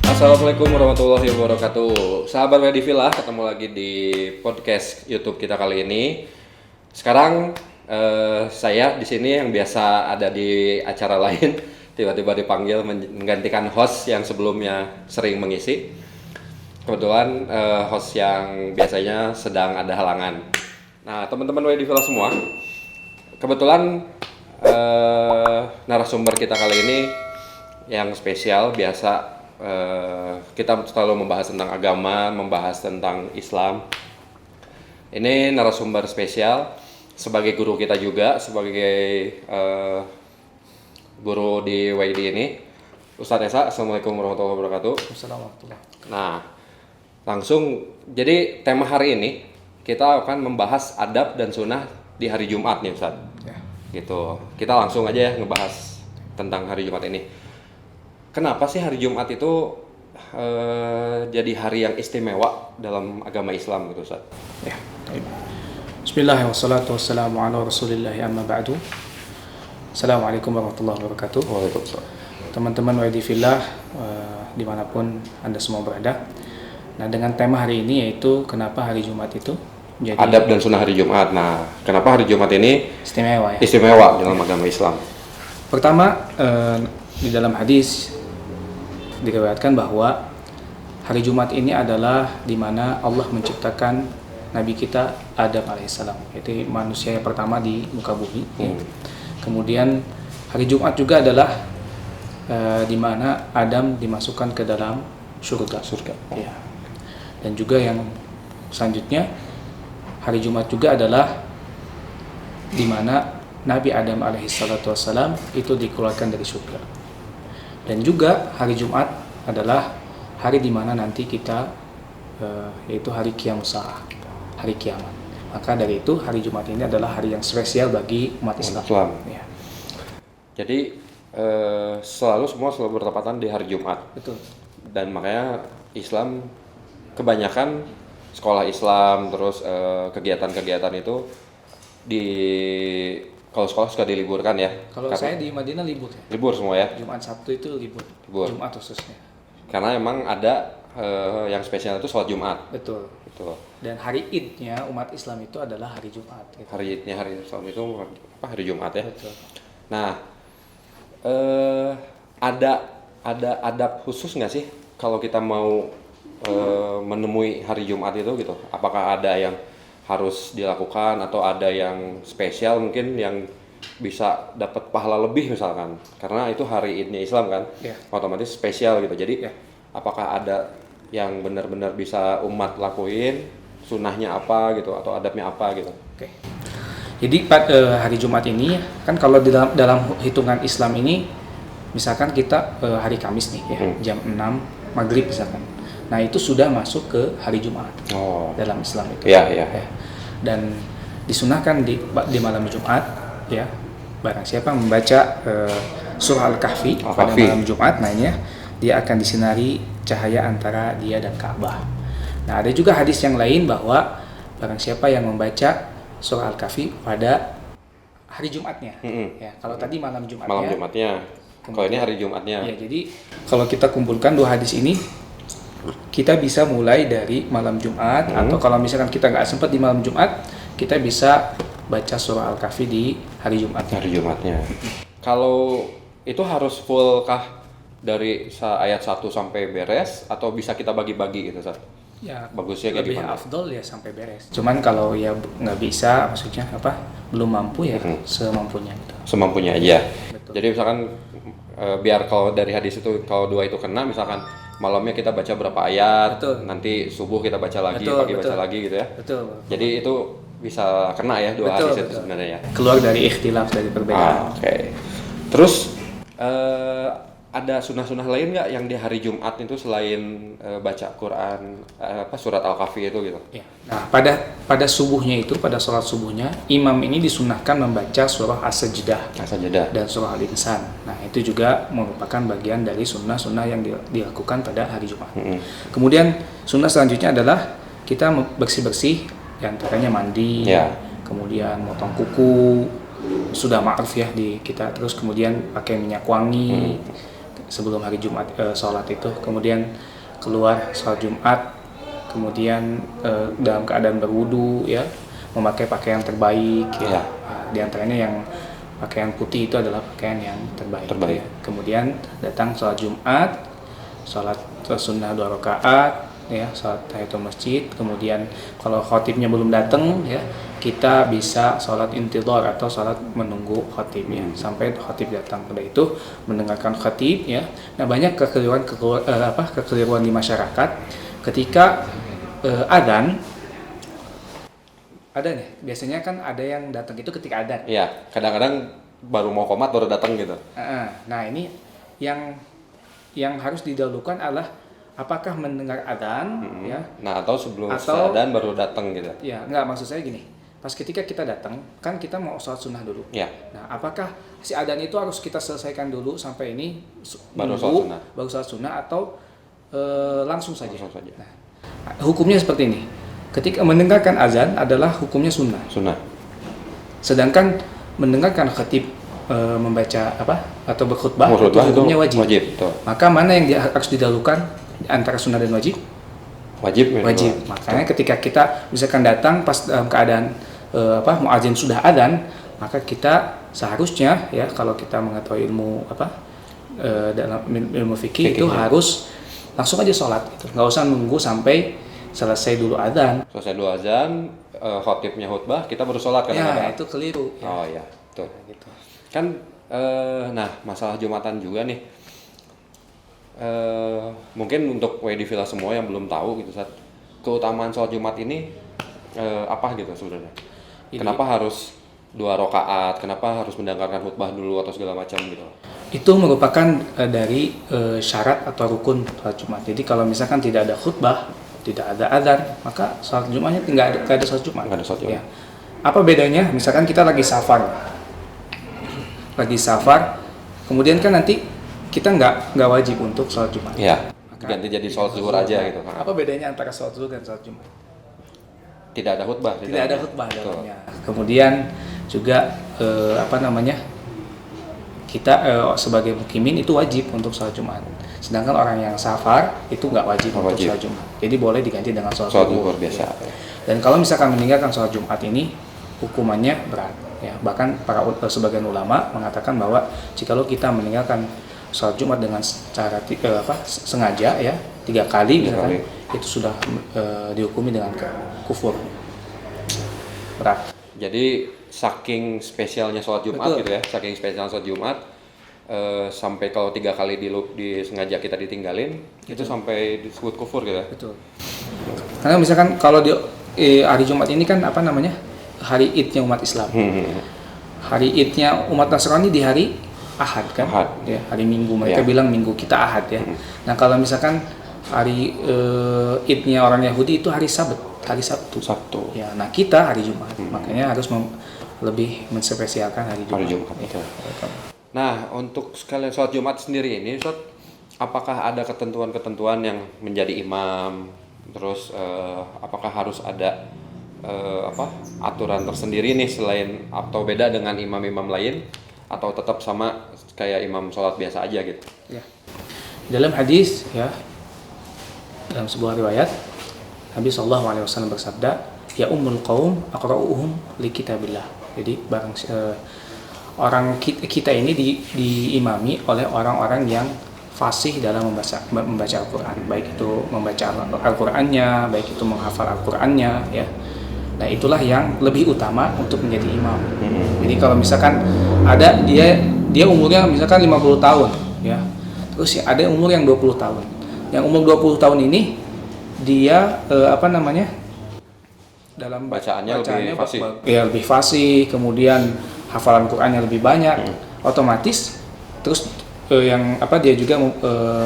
Assalamualaikum warahmatullahi wabarakatuh. Sahabat Wedivilla, ketemu lagi di podcast YouTube kita kali ini. Sekarang saya di sini yang biasa ada di acara lain, tiba-tiba dipanggil menggantikan host yang sebelumnya sering mengisi. Kebetulan host yang biasanya sedang ada halangan. Nah, teman-teman Wedivilla semua, kebetulan narasumber kita kali ini yang spesial. Biasa kita selalu membahas tentang agama, membahas tentang Islam. Ini narasumber spesial sebagai guru kita juga, sebagai guru di WID ini, Ustadz Esa. Assalamualaikum warahmatullahi wabarakatuh. Assalamualaikum. Nah, langsung jadi tema hari ini kita akan membahas adab dan sunnah di hari Jumat nih, Ustadz. Ya. Gitu. Kita langsung aja ya ngebahas tentang hari Jumat ini. Kenapa sih hari Jumat itu jadi hari yang istimewa dalam agama Islam gitu, Ustaz? Ya. Bismillah wassalatu wassalamu ala Rasulillah amma ba'du. Assalamualaikum warahmatullahi wabarakatuh. Waalaikumsalam. Teman-teman Wedivilla dimanapun Anda semua berada. Nah, dengan tema hari ini yaitu kenapa hari Jumat itu jadi Adab dan sunnah hari Jumat. Nah, kenapa hari Jumat ini istimewa ya? istimewa dalam agama Islam? Pertama, di dalam hadis diriwayatkan bahwa hari Jumat ini adalah di mana Allah menciptakan Nabi kita Adam alaihissalam, yaitu manusia yang pertama di muka bumi. Kemudian hari Jumat juga adalah di mana Adam dimasukkan ke dalam surga. Ya. Dan juga yang selanjutnya hari Jumat juga adalah di mana Nabi Adam alaihissalam itu dikeluarkan dari surga. Dan juga hari Jumat adalah hari di mana nanti kita yaitu hari Qiyamus-Sa'ah, hari kiamat. Maka dari itu hari Jumat ini adalah hari yang spesial bagi umat Islam. Ya. Jadi semua selalu bertepatan di hari Jumat. Betul. Dan makanya Islam kebanyakan sekolah Islam terus kegiatan-kegiatan itu kalau sekolah suka diliburkan ya. Kalau saya di Madinah libur ya. Libur semua ya. Jumat Sabtu itu libur. Jumat khususnya. Karena emang ada yang spesial itu sholat Jumat. Betul. Dan hari Idnya umat Islam itu adalah hari Jumat. Gitu. Hari Idnya hari Islam itu hari Jumat ya. Betul. Nah, ada adab khusus nggak sih kalau kita mau menemui hari Jumat itu gitu? Apakah ada yang harus dilakukan atau ada yang spesial mungkin yang bisa dapat pahala lebih misalkan? Karena itu hari Idnya Islam kan, otomatis spesial gitu. Jadi apakah ada yang benar-benar bisa umat lakuin, sunnahnya apa gitu atau adabnya apa gitu? Oke. Jadi hari Jumat ini kan kalau dalam hitungan Islam ini misalkan kita hari Kamis nih ya, jam 6 maghrib misalkan. Nah itu sudah masuk ke hari Jumat dalam Islam itu. Ya. Dan disunahkan di malam Jumat ya, barang siapa membaca surah Al-Kahfi pada malam Jumat, namanya dia akan disinari cahaya antara dia dan Ka'bah. Nah ada juga hadis yang lain bahwa barang siapa yang membaca surah Al-Kahfi pada hari Jumatnya, ya kalau tadi malam Jumatnya. Kalau ini hari Jumatnya. Ya, jadi kalau kita kumpulkan dua hadis ini, kita bisa mulai dari malam Jumat atau kalau misalkan kita nggak sempat di malam Jumat, kita bisa baca surah Al-Kahfi di hari Jumatnya. Hari Jumatnya. Kalau itu harus full kah dari ayat 1 sampai beres atau bisa kita bagi-bagi gitu, Ustaz? Ya, bagusnya kayak lebih gimana? Afdol ya sampai beres. Cuman kalau ya nggak bisa, maksudnya belum mampu ya semampunya gitu. Semampunya aja. Betul. Jadi misalkan biar kalau dari hadis itu kalau 2 itu kena, misalkan malamnya kita baca berapa ayat, nanti subuh kita baca lagi, pagi baca lagi gitu ya. Betul. Jadi itu bisa kena ya dua hadis itu sebenarnya ya. Keluar dari ikhtilaf, dari perbedaan. Oke. Terus ada sunnah-sunnah lain nggak yang di hari Jumat itu selain baca Quran, surat Al-Kahfi itu gitu? Ya. Nah, pada subuhnya itu, pada sholat subuhnya, imam ini disunahkan membaca surah As-Sajdah dan surah Al-Insan. Nah, itu juga merupakan bagian dari sunnah-sunnah yang dilakukan pada hari Jumat. Kemudian sunnah selanjutnya adalah kita bersih-bersih, diantaranya mandi, kemudian motong kuku, sudah ma'ruf ya di kita, terus kemudian pakai minyak wangi. sebelum hari Jumat sholat itu, kemudian keluar sholat Jumat, kemudian dalam keadaan berwudu ya, memakai pakaian terbaik ya. Di antaranya yang pakaian putih itu adalah pakaian yang terbaik. Ya. Kemudian datang sholat Jumat, sholat sunnah 2 rakaat ya, sholat tahiyatul masjid. Kemudian kalau khatibnya belum datang ya, kita bisa sholat intidhar atau sholat menunggu khatibnya sampai khatib datang. Pada itu mendengarkan khatib ya. Nah, banyak kekeliruan di masyarakat ketika adzan. Ada nih, biasanya kan ada yang datang itu ketika adzan. Iya, kadang-kadang baru mau qomat baru datang gitu. Nah, ini yang harus didahulukan adalah apakah mendengar adzan ya. Nah, atau sebelum adzan baru datang gitu. Ya, enggak, maksud saya gini. Pas ketika kita datang, kan kita mau sholat sunnah dulu. Ya. Nah, apakah si adzan itu harus kita selesaikan dulu sampai ini baru sholat sunnah atau langsung saja? Langsung saja. Nah, hukumnya seperti ini. Ketika mendengarkan azan adalah hukumnya sunnah. Sedangkan mendengarkan khatib membaca atau berkhutbah itu hukumnya wajib. Maka mana yang harus didahulukan antara sunnah dan wajib? Wajib. Makanya ketika kita misalkan datang pas dalam keadaan muadzin sudah adzan, maka kita seharusnya ya, kalau kita mengetahui ilmu dalam ilmu fikih itu harus langsung aja sholat gitu. Nggak usah nunggu sampai selesai dulu adzan, khatibnya khutbah, kita baru sholat kadang-kadang. Ya, itu keliru. Ya. Oh iya, betul. Gitu. Kan, nah masalah Jumatan juga nih, mungkin untuk WD Villa semua yang belum tahu gitu, keutamaan sholat Jumat ini apa gitu sebenarnya? Kenapa harus 2 rakaat? Kenapa harus mendengarkan khutbah dulu atau segala macam gitu? Itu merupakan dari syarat atau rukun sholat Jumat. Jadi kalau misalkan tidak ada khutbah, tidak ada adzan, maka sholat Jumatnya nggak ada sholat Jumat. Ya. Apa bedanya? Misalkan kita lagi safar, kemudian kan nanti kita nggak wajib untuk sholat Jumat. Ya. Ganti jadi sholat zuhur aja gitu. Apa bedanya antara sholat zuhur dan sholat Jumat? Tidak ada khutbah. Tidak ada khutbah dalamnya. Kemudian juga kita sebagai mukimin itu wajib untuk sholat Jumat. Sedangkan orang yang safar itu nggak wajib untuk sholat Jumat. Jadi boleh diganti dengan sholat zuhur biasa. Dan kalau misalkan meninggalkan sholat Jumat ini hukumannya berat. Ya, bahkan para sebagian ulama mengatakan bahwa jikalau kita meninggalkan sholat Jumat dengan secara sengaja ya 3 kali misalkan, itu sudah dihukumi dengan kufur. Berat. Jadi saking spesialnya sholat Jumat. Betul. Gitu ya, saking spesialnya sholat Jumat sampai kalau 3 kali disengaja kita ditinggalin. Betul. Itu sampai disebut kufur gitu ya. Betul. Karena misalkan kalau di hari Jumat ini kan hari Idnya umat Islam. Hari Idnya umat Nasrani di hari Ahad kan? Ya, hari Minggu, mereka bilang Minggu, kita Ahad ya. Nah, kalau misalkan hari Idnya orang Yahudi itu hari Sabtu. Ya, nah kita hari Jumat. Makanya harus lebih menspesialkan hari Jumat. Ya. Nah, untuk sekalian sholat Jumat sendiri ini, Ustaz, apakah ada ketentuan-ketentuan yang menjadi imam? Terus apakah harus ada aturan tersendiri nih selain atau beda dengan imam-imam lain, atau tetap sama kayak imam sholat biasa aja gitu? Ya. Dalam hadis ya, dalam sebuah riwayat Nabi SAW bersabda, ya ummul qaum aqra'uhum li kitabillah. Jadi orang kita ini diimami oleh orang-orang yang fasih dalam membaca Al-Quran, baik itu membaca Al-Qurannya, baik itu menghafal Al-Qurannya ya. Nah, itulah yang lebih utama untuk menjadi imam. Jadi kalau misalkan ada dia umurnya misalkan 50 tahun ya. Terus ada umur yang 20 tahun. Yang umur 20 tahun ini dia dalam bacaannya lebih fasih, kemudian hafalan Qur'annya lebih banyak, otomatis terus dia juga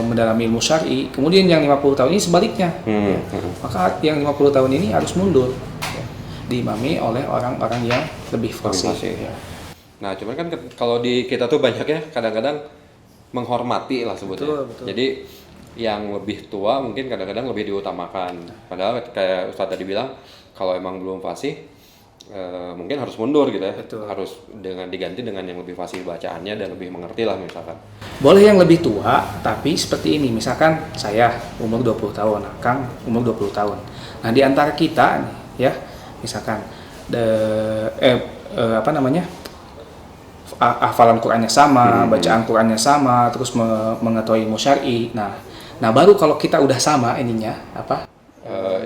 mendalami ilmu syar'i. Kemudian yang 50 tahun ini sebaliknya. Maka yang 50 tahun ini harus mundur. Diimami oleh orang-orang yang lebih fasih. Ya. Nah, cuman kan kalau di kita tuh banyak ya kadang-kadang menghormati lah sebutnya. Betul. Jadi yang lebih tua mungkin kadang-kadang lebih diutamakan. Padahal kayak Ustaz tadi bilang, kalau emang belum fasih mungkin harus mundur gitu ya. Betul. Harus diganti dengan yang lebih fasih bacaannya dan lebih mengerti lah misalkan. Boleh yang lebih tua, tapi seperti ini, misalkan saya umur 20 tahun, Kang umur 20 tahun. Nah, di antara kita nih, ya, misalkan hafalan Qur'annya sama, bacaan Qur'annya sama, terus mengetahui ilmu syar'i. Nah, baru kalau kita udah sama ininya,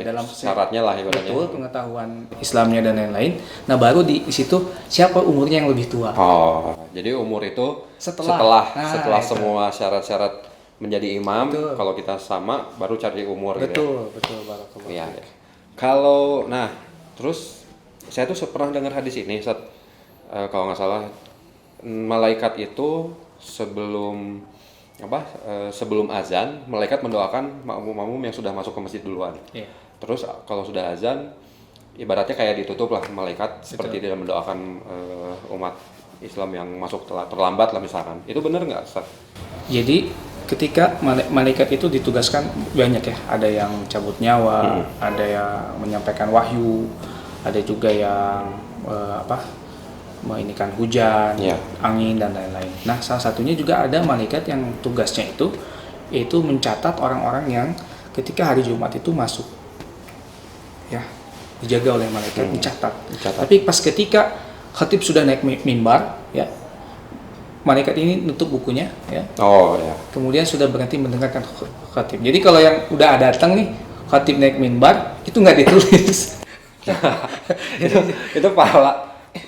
dalam syaratnya lah ibaratnya. betul pengetahuan Islamnya dan lain-lain. Nah, baru di situ siapa umurnya yang lebih tua. Oh, jadi umur itu setelah itu. semua syarat-syarat menjadi imam, Betul. kalau kita sama baru cari umur gitu Betul, barakallahu. ya. Iya. Kalau terus saya tuh pernah dengar hadis ini, kalau nggak salah malaikat itu sebelum azan, malaikat mendoakan makmum-makmum yang sudah masuk ke masjid duluan. Iya. Terus kalau sudah azan, ibaratnya kayak ditutup lah malaikat. Betul. Seperti dia mendoakan umat Islam yang masuk terlambat lah misalkan. Itu benar nggak, Ustaz? Jadi ketika malaikat itu ditugaskan banyak ya, ada yang cabut nyawa, ada yang menyampaikan wahyu, ada juga yang menginikan hujan, angin dan lain-lain. Nah, salah satunya juga ada malaikat yang tugasnya itu mencatat orang-orang yang ketika hari Jumat itu masuk, ya, dijaga oleh malaikat, dicatat. Tapi pas ketika khatib sudah naik mimbar, ya, malaikat ini nutup bukunya, ya. Oh, ya. Kemudian sudah berhenti mendengarkan khatib. Jadi kalau yang udah datang nih, khatib naik mimbar, itu nggak ditulis.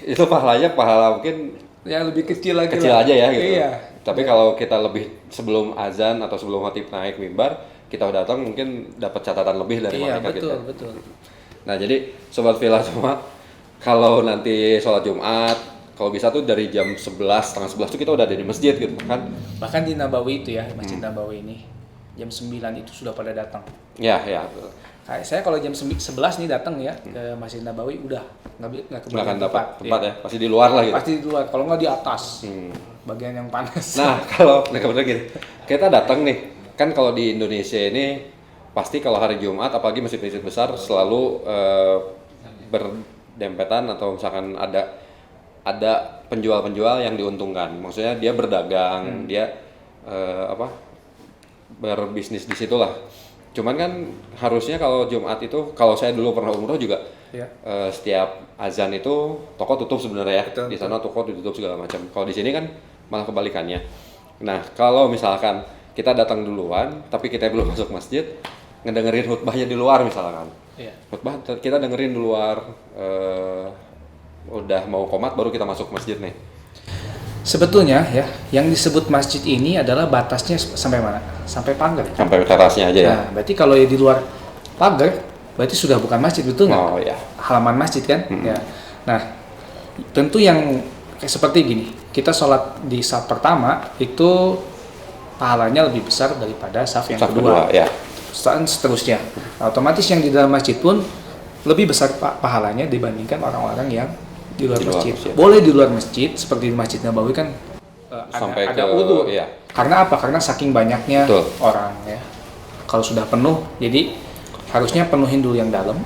itu pahala mungkin yang lebih kecil lagi aja ya gitu. Iya. Tapi kalau kita lebih sebelum azan atau sebelum khatib naik mimbar, kita udah datang mungkin dapat catatan lebih dari malaikat gitu. Betul. Nah, jadi sobat Villa semua, kalau nanti sholat Jumat, kalau bisa tuh dari jam 11, setengah 11 tuh kita udah ada di masjid gitu kan. Bahkan di Nabawi itu ya, Masjid Nabawi ini jam 9 itu sudah pada datang. Ya. Kayak saya kalau jam 11 nih datang ya ke Masjid Nabawi udah nggak akan dapat tempat ya, pasti di luar lah gitu. Pasti di luar, kalau nggak di atas, bagian yang panas. Nah, kalau kemudian gini, kita datang nih, kan kalau di Indonesia ini pasti kalau hari Jumat, apalagi masjid-masjid besar selalu berdempetan atau misalkan ada penjual-penjual yang diuntungkan. Maksudnya dia berdagang, dia berbisnis di situlah. Cuman kan harusnya kalau Jumat itu, kalau saya dulu pernah umroh juga, setiap azan itu toko tutup sebenarnya ya. Betul. Di sana toko ditutup segala macam. Kalau di sini kan malah kebalikannya. Nah, kalau misalkan kita datang duluan, tapi kita belum masuk masjid, ngedengerin khutbahnya di luar misalkan. Iya. Khutbah kita dengerin di luar, udah mau qomat baru kita masuk masjid nih. Sebetulnya ya, yang disebut masjid ini adalah batasnya sampai mana? Sampai pagar. Sampai terasnya aja ya. Nah, berarti kalau di luar pagar, berarti sudah bukan masjid, betul nggak? Oh ya. Halaman masjid kan? Ya. Nah, tentu yang seperti gini, kita sholat di saf pertama itu pahalanya lebih besar daripada saf yang kedua. Ya. Dan seterusnya. Nah, otomatis yang di dalam masjid pun lebih besar pahalanya dibandingkan orang-orang yang di luar masjid. Boleh di luar masjid, seperti di Masjid Nabawi kan ada wudu. Iya. Karena apa? Karena saking banyaknya orang ya. Kalau sudah penuh, jadi harusnya penuhin dulu yang dalam.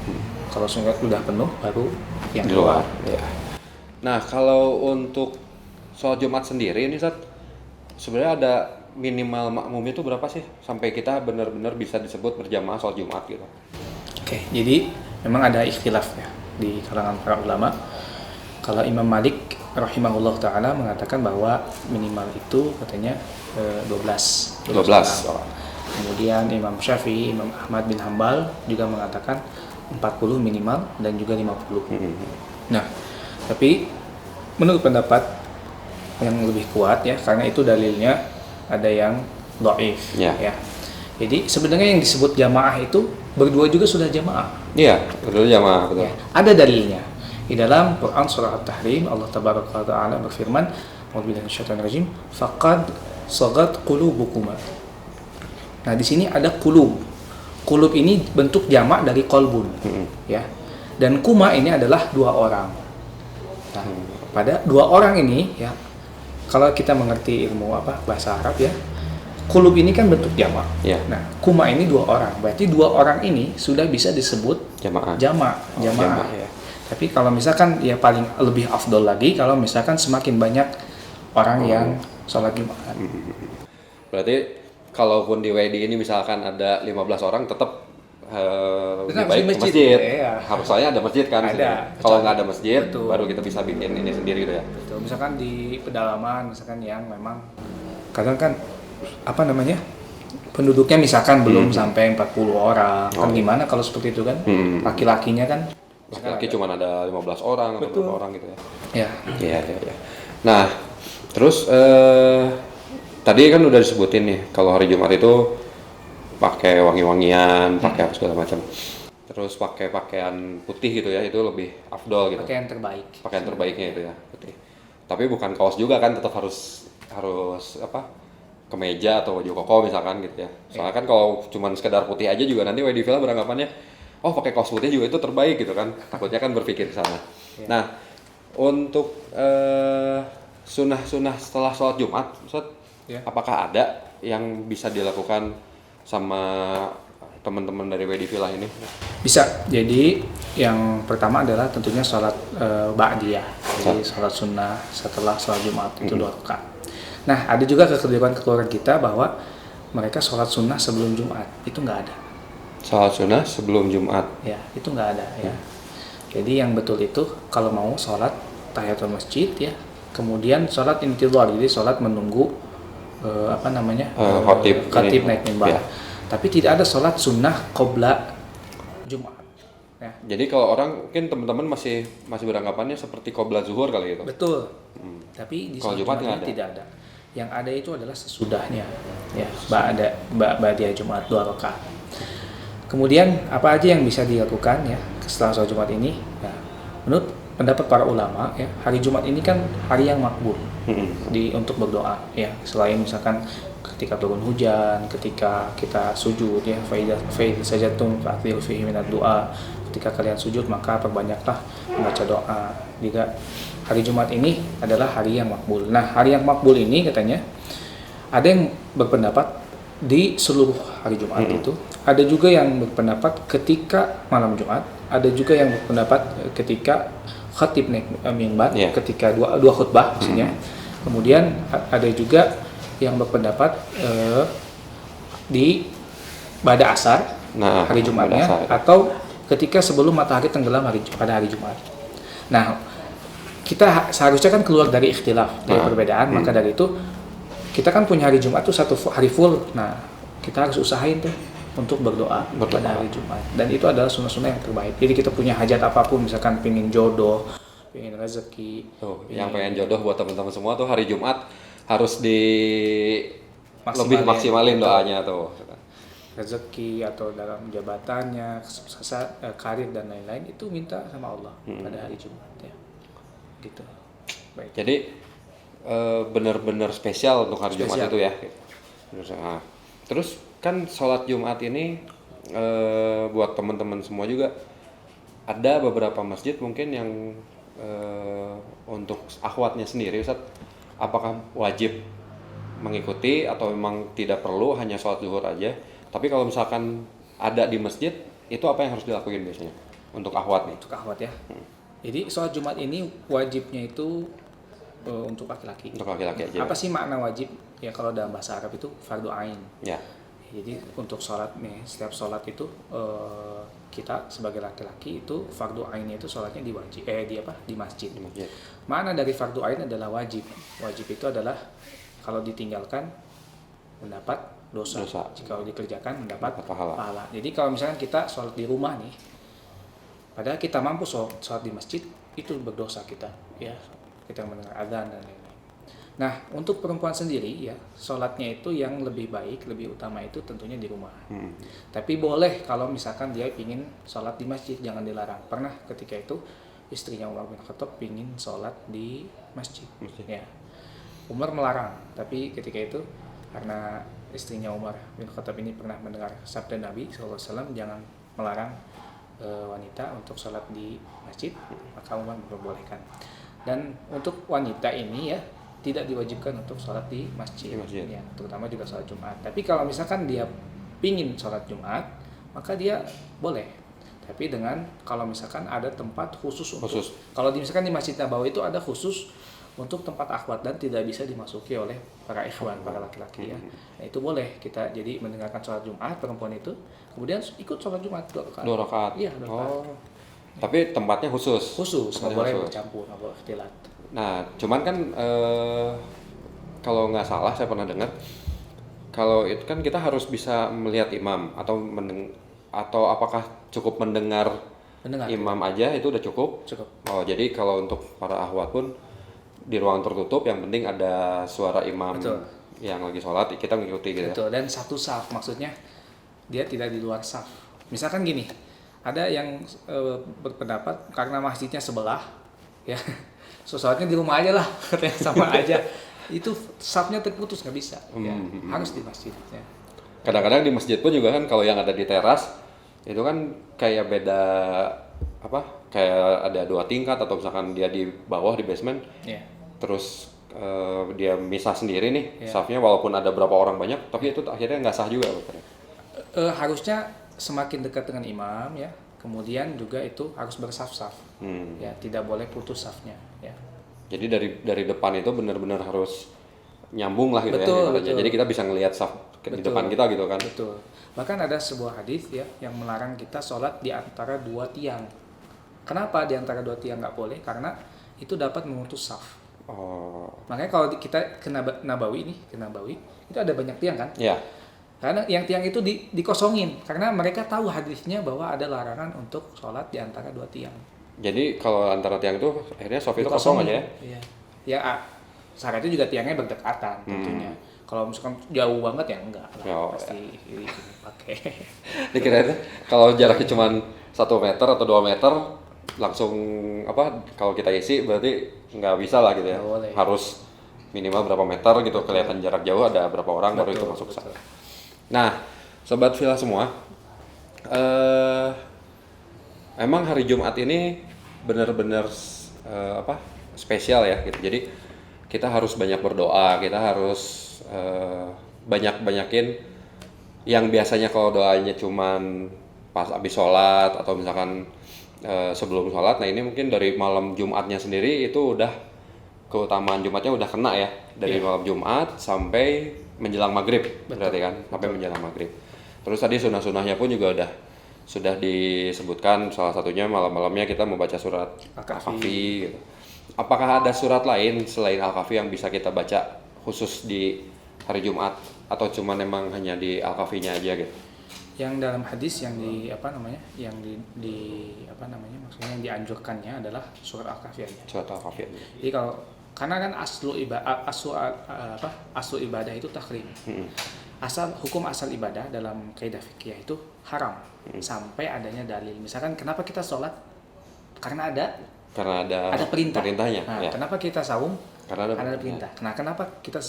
Kalau sudah penuh, baru yang di luar. Ya. Nah, kalau untuk sholat Jumat sendiri ini, sebenarnya ada minimal makmum itu berapa sih sampai kita benar-benar bisa disebut berjamaah sholat Jumat gitu? Oke, jadi memang ada ikhtilaf ya di kalangan para ulama. Kalau Imam Malik rahimahullah ta'ala mengatakan bahwa minimal itu katanya 12 orang. Kemudian Imam Syafi'i, Imam Ahmad bin Hambal juga mengatakan 40 minimal dan juga 50. Nah, tapi menurut pendapat yang lebih kuat ya, karena itu dalilnya ada yang dhaif ya. Jadi sebenarnya yang disebut jamaah itu berdua juga sudah jamaah. Iya, berdua jamaah betul. Ya, ada dalilnya. Di dalam Quran surah At-Tahrim Allah tabaraka wa ta'ala berfirman, "A'udzubillahi minasyaitonir rajim, faqad sagat qulubukuma." Nah, di sini ada qulub. Qulub ini bentuk jamak dari qalbun. Ya. Dan kuma ini adalah dua orang. Nah, pada dua orang ini ya, kalau kita mengerti ilmu bahasa Arab ya, qulub ini kan bentuk jamak. Ya. Nah, kuma ini dua orang. Berarti dua orang ini sudah bisa disebut jamaah. Ya. Tapi kalau misalkan ya paling lebih afdol lagi kalau misalkan semakin banyak orang yang sholat Jumat. Berarti kalaupun di WD ini misalkan ada 15 orang tetap lebih Tetap baik di ke masjid, masjid. ya. Harusnya ada masjid kan. Ada. Sini. Kalau nggak ada masjid, Betul. baru kita bisa bikin ini sendiri gitu ya. Betul. Misalkan di pedalaman, misalkan yang memang kadang kan apa namanya penduduknya misalkan belum sampai 40 orang. Kan gimana kalau seperti itu kan? Laki-lakinya kan Laki-laki cuma ada 15 orang atau Betul. berapa orang gitu ya. ya Iya. Nah, terus tadi kan udah disebutin nih kalau hari Jumat itu pakai wangi-wangian, pakai segala macam. Terus pakai pakaian putih gitu ya, itu lebih afdol gitu. pakaian terbaik. Pakaian terbaiknya itu ya, putih. Tapi bukan kaos juga kan, tetap harus apa? Kemeja atau baju koko misalkan gitu ya. Soalnya kan kalau cuman sekedar putih aja juga nanti WD Villa beranggapannya oh pakai kaos putih juga itu terbaik gitu kan. Takutnya kan berpikir ke sana. Nah, untuk sunnah-sunnah setelah sholat Jumat, Ustaz, apakah ada yang bisa dilakukan sama teman-teman dari WD Villa ini? Bisa. Jadi yang pertama adalah tentunya sholat ba'diyah. Jadi sholat sunnah setelah sholat Jumat itu 2 rakaat. Nah, ada juga kekeluargaan kita bahwa mereka sholat sunnah sebelum Jumat. Itu nggak ada. Sholat sunnah sebelum Jumat. Ya, itu nggak ada ya. Jadi yang betul itu kalau mau sholat tahiyatul masjid ya, kemudian sholat intidhar, jadi sholat menunggu khatib naik mimbar. Ya. Tapi tidak ada sholat sunnah qabla Jumat. Ya. Jadi kalau orang mungkin teman-teman masih beranggapannya seperti qobla zuhur kali gitu. Betul. Tapi di Kalau sholat Jumat Jumat nggak ada. tidak ada. Yang ada itu adalah sesudahnya. Ya, ba'diyah Jumat 2 rakaat. Kemudian apa aja yang bisa dilakukan ya setelah sholat Jumat ini? Ya, menurut pendapat para ulama ya, hari Jumat ini kan hari yang makbul untuk berdoa ya. Selain misalkan ketika turun hujan, ketika kita sujud ya, faidah sajatum fa'athir fihi minad du'a. Ketika kalian sujud maka perbanyaklah membaca doa. Juga hari Jumat ini adalah hari yang makbul. Nah, hari yang makbul ini katanya ada yang berpendapat di seluruh hari Jumat itu. Ada juga yang berpendapat ketika malam Jumat, ada juga yang berpendapat ketika khatib naik mimbar, ketika dua khutbah maksudnya. Kemudian ada juga yang berpendapat di pada asar hari Jumatnya atau ketika sebelum matahari tenggelam pada hari Jumat. Nah, kita seharusnya kan keluar dari ikhtilaf, dari perbedaan, maka dari itu kita kan punya hari Jumat tuh satu hari full. Nah, kita harus usahain tuh untuk berdoa pada hari Jumat. Dan itu adalah sunnah-sunnah yang terbaik. Jadi kita punya hajat apapun, misalkan pengen jodoh, pengen rezeki. Yang pengen jodoh buat teman-teman semua tuh hari Jumat harus lebih maksimalin doanya tuh. Rezeki atau dalam jabatannya, kesuksesan, karir dan lain-lain itu minta sama Allah pada hari Jumat ya. Gitu. Baik. Jadi benar-benar spesial untuk hari Jumat itu ya. Nah, terus kan sholat Jumat ini buat teman-teman semua juga ada beberapa masjid mungkin yang untuk akhwatnya sendiri, Ustaz, apakah wajib mengikuti atau memang tidak perlu hanya sholat zuhur aja? Tapi kalau misalkan ada di masjid, itu apa yang harus dilakuin biasanya untuk akhwat nih? Untuk akhwat ya. Jadi sholat Jumat ini wajibnya itu untuk laki-laki. Untuk laki-laki aja. Apa sih makna wajib? Ya kalau dalam bahasa Arab itu fardu ain. Ya. Jadi untuk sholat nih, setiap sholat itu kita sebagai laki-laki itu fardu ainnya itu sholatnya di masjid. Di masjid. Makna dari fardu ain adalah wajib. Wajib itu adalah kalau ditinggalkan mendapat dosa. Jika dikerjakan mendapat pahala. Jadi kalau misalkan kita sholat di rumah nih, padahal kita mampu sholat di masjid, itu berdosa kita, ya. Kita mendengar adzan dan lain-lain. Nah, untuk perempuan sendiri ya, sholatnya itu yang lebih baik, lebih utama itu tentunya di rumah. Tapi boleh kalau misalkan dia ingin sholat di masjid, jangan dilarang. Pernah ketika itu istrinya Umar bin Khattab ingin sholat di masjid. Ya. Umar melarang, tapi ketika itu karena istrinya Umar bin Khattab ini pernah mendengar sabda Nabi SAW, jangan melarang wanita untuk sholat di masjid, maka Umar memperbolehkan. Dan untuk wanita ini ya tidak diwajibkan untuk sholat di masjid. Ya, terutama juga sholat Jumat. Tapi kalau misalkan dia pingin sholat Jumat, maka dia boleh. Tapi dengan kalau misalkan ada tempat khusus untuk Khusus. kalau misalkan di Masjid Nabawi itu ada khusus untuk tempat akhwat dan tidak bisa dimasuki oleh para ikhwan, para laki-laki ya. Nah, itu boleh kita jadi mendengarkan sholat Jumat perempuan itu, kemudian ikut sholat Jumat 2 rakaat. 2 rakaat. Iya, 2 rakaat. Oh. Tapi tempatnya khusus. Khusus, nggak Tempatnya boleh khusus. bercampur, nggak boleh ikhtilat. Nah, cuman kan kalau nggak salah saya pernah dengar kalau itu kan kita harus bisa melihat imam atau apakah cukup mendengar Mendengar. imam aja itu udah cukup? Cukup. Oh, jadi kalau untuk para ahwat pun di ruang tertutup yang penting ada suara imam Betul. yang lagi sholat kita mengikuti gitu ya. Betul, dan satu saf, maksudnya dia tidak di luar saf. Misalkan gini, ada yang berpendapat karena masjidnya sebelah, ya, sholatnya di rumah aja lah, katanya sama aja. Itu safnya terputus, nggak bisa, ya, harus di masjid. Ya. Kadang-kadang di masjid pun juga kan kalau yang ada di teras itu kan kayak beda kayak ada 2 tingkat atau misalkan dia di bawah di basement Ya. terus dia misah sendiri nih Ya. safnya walaupun ada berapa orang banyak tapi itu akhirnya nggak sah juga katanya. Harusnya semakin dekat dengan imam, ya, kemudian juga itu harus bersaf-saf, ya, tidak boleh putus safnya, ya. Jadi dari depan itu benar-benar harus nyambung lah gitu Betul, ya ibaratnya. betul. Jadi kita bisa ngelihat saf di Betul. depan kita gitu kan. Betul. Bahkan ada sebuah hadis ya yang melarang kita sholat di antara 2 tiang. Kenapa di antara 2 tiang nggak boleh? Karena itu dapat memutus saf. Oh. Makanya kalau kita ke Nabawi itu ada banyak tiang kan? Ya. Karena yang tiang itu dikosongin karena mereka tahu hadisnya bahwa ada larangan untuk sholat di antara 2 tiang. Jadi kalau antara tiang itu akhirnya saf itu kosong aja ya. Iya. Ya, syaratnya juga tiangnya berdekatan tentunya. Kalau misalkan jauh banget ya enggak lah, Oh, pasti dipakai. Dikira kalau jaraknya cuma 1 meter atau 2 meter langsung kalau kita isi berarti nggak bisa lah gitu ya. Nggak boleh. Harus minimal berapa meter gitu kelihatan jarak jauh ada berapa orang baru itu masuk sah. Nah, sobat villa semua, emang hari Jumat ini benar-benar spesial ya gitu. Jadi kita harus banyak berdoa, kita harus banyakin yang biasanya kalau doanya cuman pas habis sholat atau misalkan sebelum sholat. Nah ini mungkin dari malam Jumatnya sendiri itu udah keutamaan Jumatnya udah kena ya dari malam Jumat sampai menjelang maghrib. Berarti kan sampai menjelang maghrib. Terus tadi sunah-sunahnya pun juga sudah disebutkan, salah satunya malam-malamnya kita membaca surat Al-Kahfi gitu. Apakah ada surat lain selain Al-Kahfi yang bisa kita baca khusus di hari Jumat atau cuma memang hanya di Al-Kahfinya aja gitu? Yang dalam hadis yang maksudnya yang dianjurkannya adalah surat Al-Kahfi aja. Surat Al-Kahfi aja. Jadi karena kan aslu ibadah itu tahrim. Hukum asal ibadah dalam kaidah fikih itu haram sampai adanya dalil. Misalkan kenapa kita sholat? Karena ada perintah. Perintahnya. Nah, Ya. Kenapa kita saum? Karena ada perintah. Nah, kenapa kita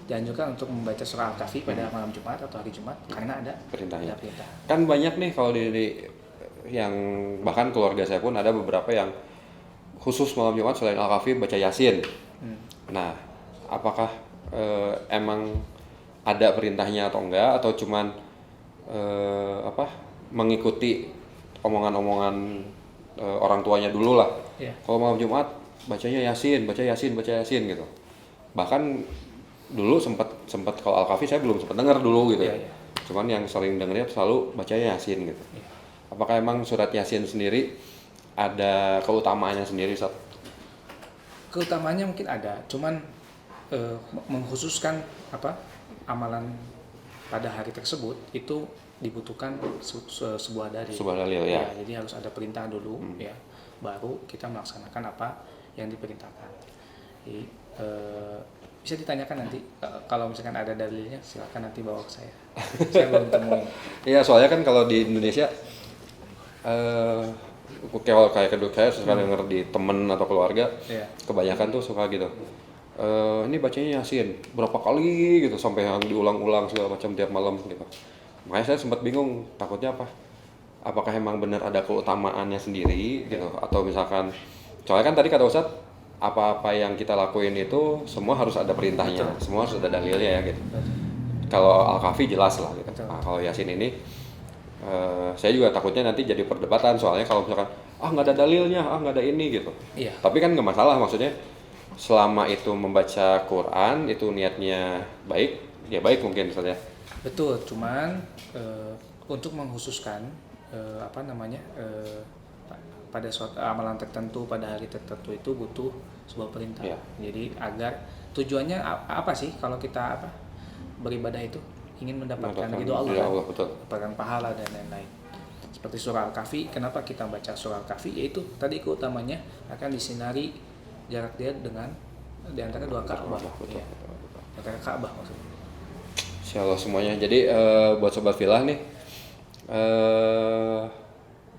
dianjurkan untuk membaca surah Al-Kahfi pada malam Jumat atau hari Jumat? Karena ada perintahnya. Ada perintah. Kan banyak nih kalau di yang bahkan keluarga saya pun ada beberapa yang khusus malam Jumat selain Al-Kahfi baca Yasin. Nah, apakah emang ada perintahnya atau enggak atau cuman mengikuti omongan-omongan orang tuanya dulu lah. Yeah. Kalau malam Jumat bacanya Yasin gitu. Bahkan dulu sempat kalau Al-Kahfi saya belum sempat dengar dulu gitu. Yeah. Cuman yang sering dengarnya selalu bacanya Yasin gitu. Yeah. Apakah emang surat Yasin sendiri ada keutamaannya sendiri, Ustaz? Keutamaannya mungkin ada, cuman mengkhususkan amalan pada hari tersebut itu dibutuhkan sebuah dalil. Sebuah dalil ya. Jadi harus ada perintah dulu ya, baru kita melaksanakan apa yang diperintahkan. Jadi, bisa ditanyakan nanti kalau misalkan ada dalilnya silakan nanti bawa ke saya. Saya belum temuin. Iya, soalnya kan kalau di Indonesia kayak kedua saya suka denger di temen atau keluarga, kebanyakan tuh suka gitu. Ini bacanya Yasin berapa kali gitu sampai yang diulang-ulang segala macam tiap malam gitu. Makanya saya sempat bingung, takutnya apakah emang benar ada keutamaannya sendiri gitu atau misalkan soalnya kan tadi kata Ustadz apa-apa yang kita lakuin itu semua harus ada perintahnya, semua harus ada dalilnya ya gitu. Kalau Al-Kahfi jelas lah gitu. Nah, kalau Yasin ini Saya juga takutnya nanti jadi perdebatan soalnya kalau misalkan nggak ada dalilnya, nggak ada ini gitu. Iya. Tapi kan nggak masalah, maksudnya selama itu membaca Quran itu niatnya baik, ya baik mungkin misalnya. Betul, cuman untuk mengkhususkan apa namanya pada suatu amalan tertentu pada hari tertentu itu butuh sebuah perintah. Iya. Jadi agar tujuannya apa sih kalau kita beribadah itu ingin mendapatkan ridho Allah, Ridho kan? Allah, betul. Mendapatkan pahala dan lain-lain. Seperti surah Al-Kahfi, kenapa kita baca surah Al-Kahfi? Yaitu tadi keutamanya akan disinari jarak dia dengan di antara dua Ka'bah. Betul. Antara Ka'bah maksudnya. Insyaallah semuanya. Jadi buat sobat Filah nih,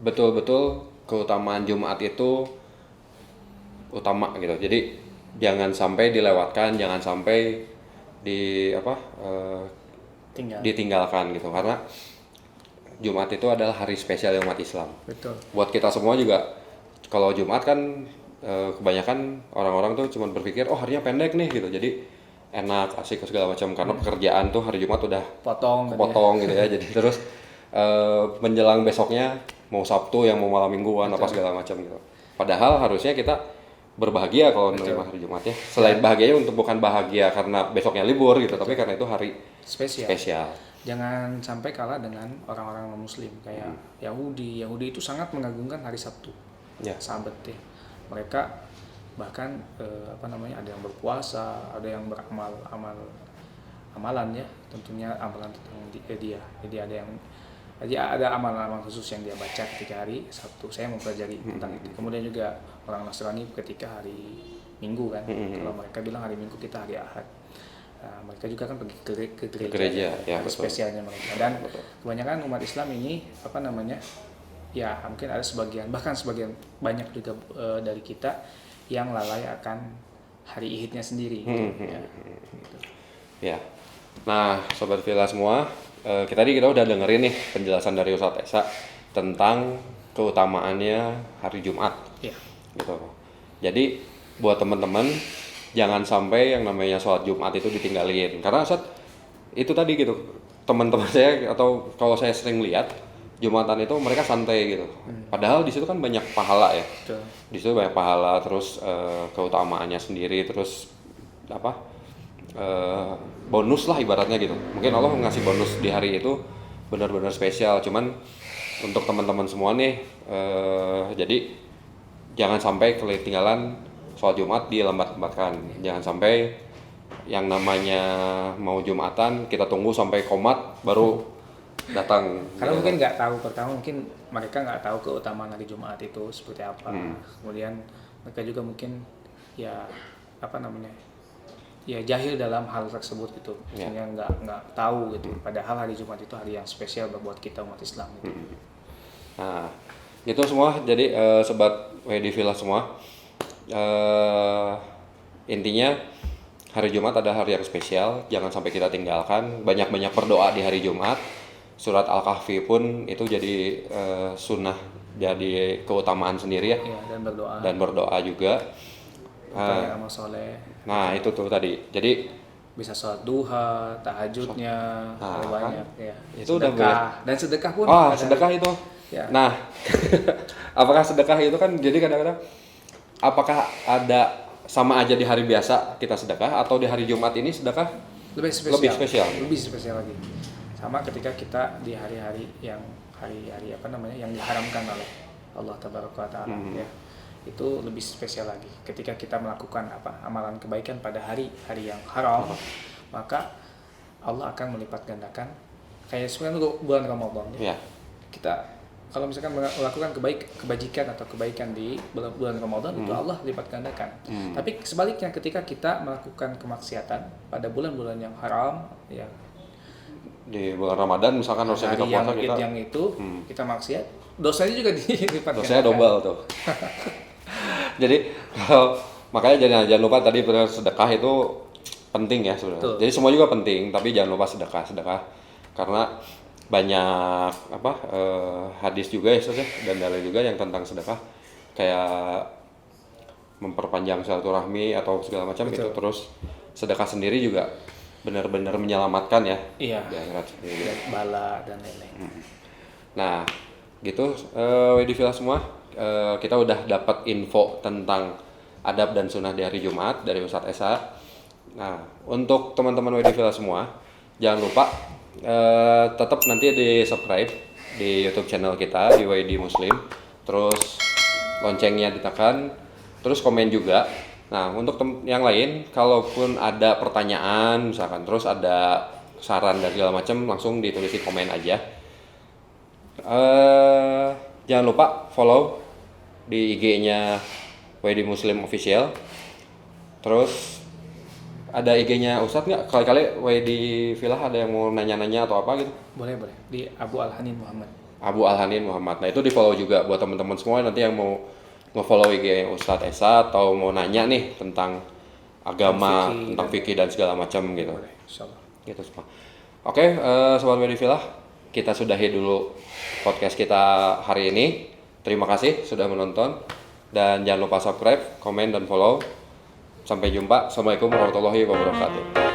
betul-betul keutamaan Jumat itu utama gitu. Jadi jangan sampai dilewatkan, jangan sampai ditinggalkan gitu, karena Jumat itu adalah hari spesial umat Islam. Betul. Buat kita semua juga, kalau Jumat kan kebanyakan orang-orang tuh cuma berpikir harinya pendek nih gitu, jadi enak asik segala macam, karena pekerjaan tuh hari Jumat udah potong gitu ya. Jadi terus menjelang besoknya mau Sabtu yang mau malam mingguan apa segala macam gitu. Padahal harusnya kita berbahagia kalau menerima hari Jumat ya. Selain bahagianya untuk bukan bahagia karena besoknya libur gitu, tapi karena itu hari spesial. Jangan sampai kalah dengan orang-orang non-muslim kayak Yahudi. Yahudi itu sangat mengagungkan hari Sabtu. Ya. Sabat ya. Mereka bahkan ada yang berpuasa, ada yang beramal amalan ya, tentunya amalan tentang dia. Jadi ada amalan khusus yang dia baca ketika hari Sabtu. Saya mempelajari tentang itu. Kemudian juga orang Nasrani ketika hari Minggu kan. Kalau mereka bilang hari Minggu, kita hari Ahad. Nah, mereka juga kan pergi ke gereja ya, spesialnya mereka. Dan kebanyakan umat Islam ini ya mungkin ada bahkan sebagian banyak juga dari kita yang lalai akan hari Ihidnya sendiri. Ya. Nah, sobat Villa semua, kita udah dengerin nih penjelasan dari Ustadz Esa tentang keutamaannya hari Jumat. Iya. Gitu. Jadi buat teman-teman jangan sampai yang namanya sholat Jumat itu ditinggalin, karena Ustadz itu tadi gitu, teman-teman saya atau kalau saya sering lihat Jumatan itu mereka santai gitu. Padahal di situ kan banyak pahala ya. Betul. Di situ banyak pahala, terus keutamaannya sendiri, terus bonus lah ibaratnya gitu. Mungkin Allah ngasih bonus di hari itu benar-benar spesial. Cuman untuk teman-teman semua nih, jadi jangan sampai ketinggalan sholat Jumat dilambat-lambatkan. Jangan sampai yang namanya mau Jumatan kita tunggu sampai komat baru datang. Karena mungkin nggak tahu, pertama mungkin mereka nggak tahu keutamaan hari Jumat itu seperti apa. Kemudian mereka juga mungkin ya jahil dalam hal tersebut gitu, sehingga nggak tahu gitu. Padahal hari Jumat itu hari yang spesial buat kita umat Islam gitu. Nah, itu semua. Jadi sobat WD Villa semua, intinya hari Jumat adalah hari yang spesial, jangan sampai kita tinggalkan. Banyak-banyak berdoa di hari Jumat. Surat Al-Kahfi pun itu jadi sunnah, jadi keutamaan sendiri ya. Dan berdoa juga. Amal soleh. Nah itu tuh tadi. Jadi bisa sholat duha, tahajudnya, banyak ya. Itu sedekah. Udah banyak. Dan sedekah pun. Sedekah itu. Ya. Nah, apakah sedekah itu kan jadi kadang-kadang apakah ada sama aja di hari biasa kita sedekah atau di hari Jumat ini sedekah lebih spesial lagi. Sama ketika kita di hari-hari yang yang diharamkan oleh Allah Tabaraka wa Ta'ala ya. Itu lebih spesial lagi ketika kita melakukan amalan kebaikan pada hari yang haram, maka Allah akan melipat gandakan. Kayak sebenarnya bulan Ramadan ya. Kita kalau misalkan melakukan kebajikan atau kebaikan di bulan Ramadan itu Allah lipat gandakan. Tapi sebaliknya ketika kita melakukan kemaksiatan pada bulan-bulan yang haram ya, di bulan Ramadan misalkan harusnya kita puasa yang itu kita maksiat, dosanya juga dilipat gandakan. Dosanya double tuh. Jadi makanya jangan lupa tadi benar, sedekah itu penting ya sebenarnya. Jadi semua juga penting, tapi jangan lupa sedekah karena banyak hadis juga ya dan dalil juga yang tentang sedekah, kayak memperpanjang silaturahmi atau segala macam. Itu terus sedekah sendiri juga benar-benar menyelamatkan ya. Iya. Di akhirat sendiri. Bala dan lain-lain. Nah, gitu Wedi Villa semua, kita udah dapat info tentang adab dan sunnah di hari Jumat dari Ustadz Esa. Nah, untuk teman-teman Wedi Villa semua, jangan lupa tetap nanti di subscribe di YouTube channel kita di WD Muslim. Terus loncengnya ditekan, terus komen juga. Nah, untuk yang lain, kalaupun ada pertanyaan, misalkan terus ada saran dan segala macam, langsung ditulis di komen aja. Jangan lupa follow di IG-nya WD Muslim Official. Terus ada IG-nya Ustadz nggak? Kali-kali WD Villa ada yang mau nanya-nanya atau apa gitu? Boleh. Di Abu Al-Hanin Muhammad. Abu Al-Hanin Muhammad. Nah, itu di follow juga buat teman-teman semua nanti yang mau nge-follow IG Ustadz Esa atau mau nanya nih tentang agama, tentang fikih dan segala macam gitu. Boleh, insyaallah. Gitu semua. Oke, Sobat WD Villa, kita sudahi dulu podcast kita hari ini. Terima kasih sudah menonton dan jangan lupa subscribe, komen dan follow. Sampai jumpa. Assalamualaikum warahmatullahi wabarakatuh.